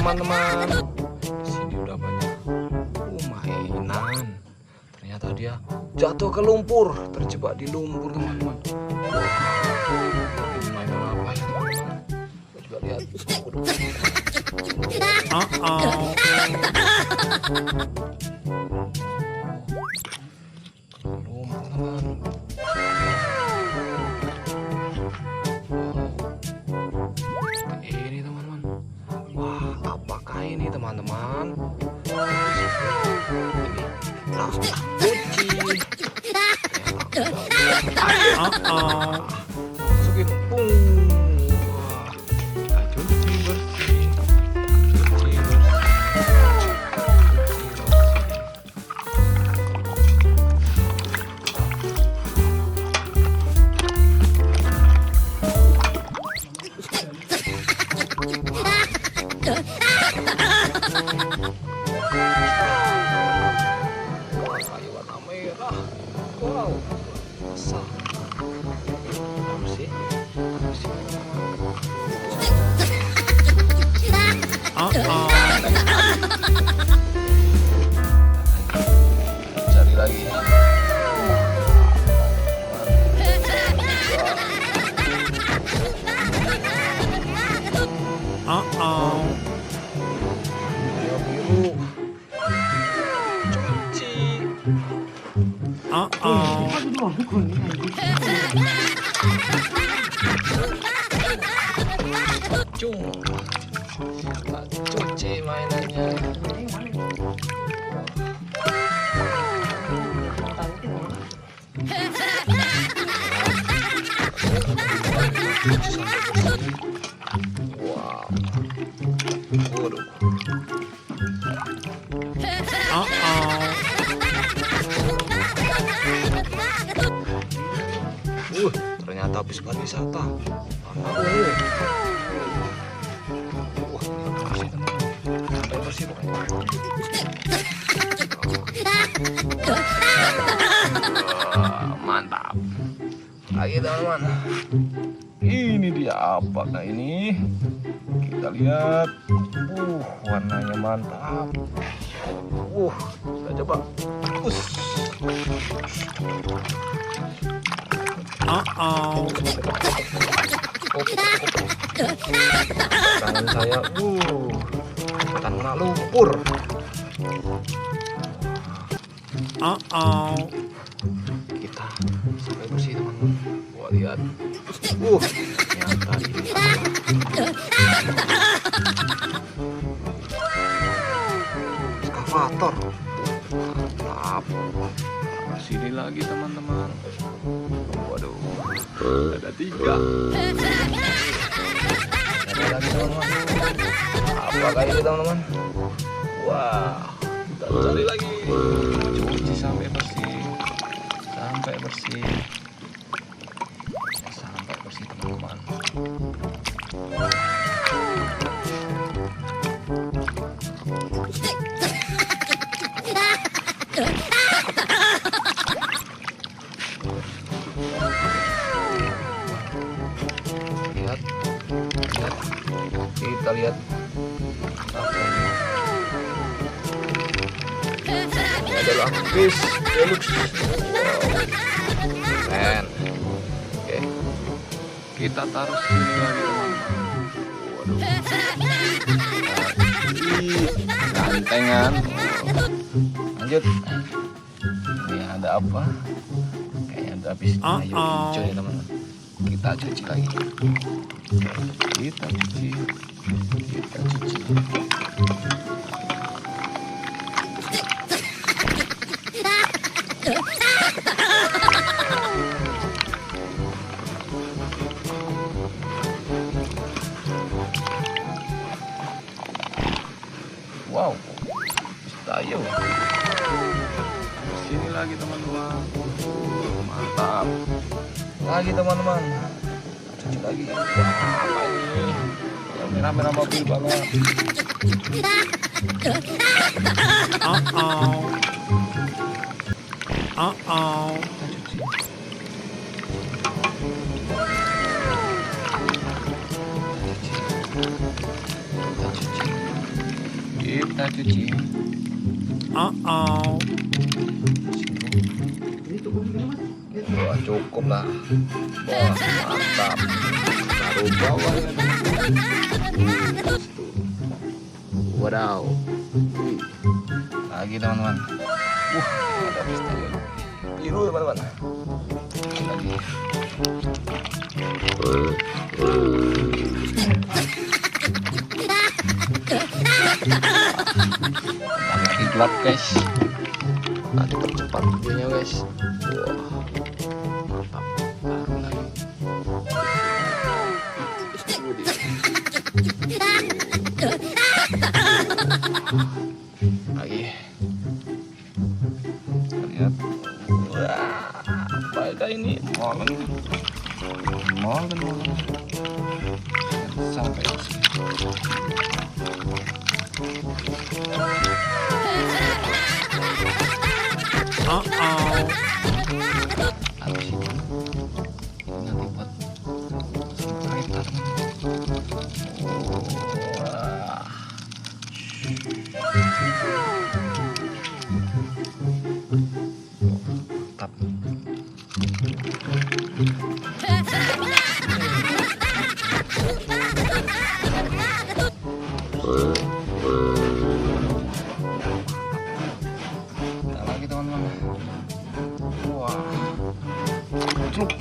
teman-teman. Di sini udah banyak mainan. Ternyata dia jatuh ke lumpur, terjebak di lumpur teman-teman. Ini mainan apa ya teman-teman? Coba lihat. Lumpur teman. Ini teman-teman. Wah, apakah ini teman-teman? Ini kuci. Masukin pung. Wah, kita cuci bersih. Cuci kayu warna merah. Wow, besar. Bersih. Bersih. Cari lagi. Biru. Cung. Kita cuci mainannya. Wow. Waduh. Ternyata habis pariwisata. Wah, bersih teman-teman. Sampai bersih pokoknya. Mantap. Lagi teman-teman. Ini dia, apakah ini? Kita lihat. Warnanya mantap. Kita coba. Tangan saya, tangan kena lumpur. Kita sampai bersih teman-teman. Wah, lihat. Ternyata ini ekskavator. Mantap. Sini lagi teman-teman. Waduh, ada 3. Ada lagi teman-teman. Apakah ini teman-teman? Wah, kita cari lagi. Cuci sampai bersih. Sampai bersih. Sampai bersih teman-teman. Lihat. Kita lihat. Ini adalah fish deluxe. Wow. Keren. Oke. Kita taruh sini lagi teman-teman. Waduh. Gantengan. Lanjut. Ini ada apa? Kayaknya ada habis kayu hijau ya teman-teman. Kita cuci lagi. Kita cuci. Wow, tayo. Sini lagi teman-teman. Mantap. Lagi teman-teman. Cuci lagi. Wah, apa ini? Yang merah-merah mobil banget. Kita cuci. kita cuci. Wah, cukup lah. Wah, mantap. Taruh bawah ya. Wadaw. Lagi teman-teman. Ada pistol biru teman-teman. Lagi. Lagi gelap guys. Nanti percepat videonya guys. Wah, mantap. Baru lagi. Lagi. Lihat. Wah, apa ini? Molen. Sampai sini. Habis itu nanti buat kereta mantap. Kita lagi teman-teman. Wah, truk.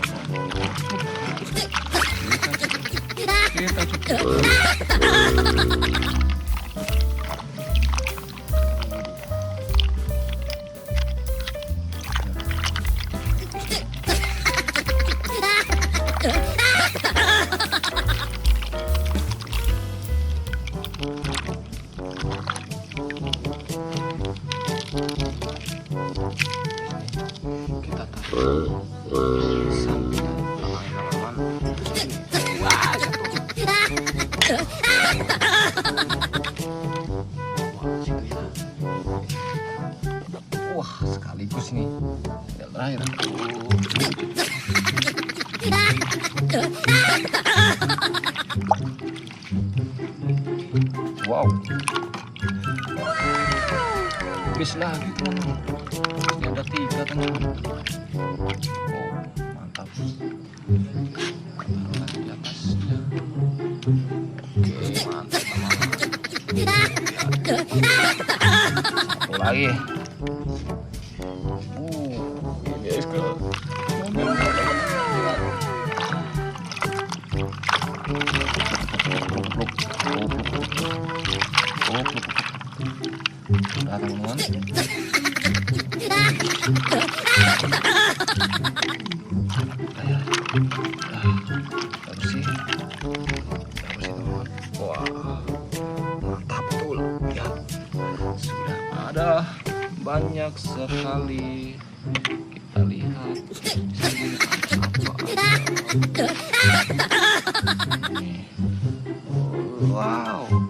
Kita taruh samping wah, sekaligus nih. Yang terakhir. Wow. Habis lagi teman-teman. Ini ada 3 teman-teman. Oh, mantap. Taruh lagi di atasnya. Oke, mantap teman-teman. Satu lagi. Ini guys ke mobil. Nah, teman-teman. Bersih teman-teman. Wah, mantap betul. Lihat, sudah ada banyak sekali. Kita lihat sini apa aja. Wow.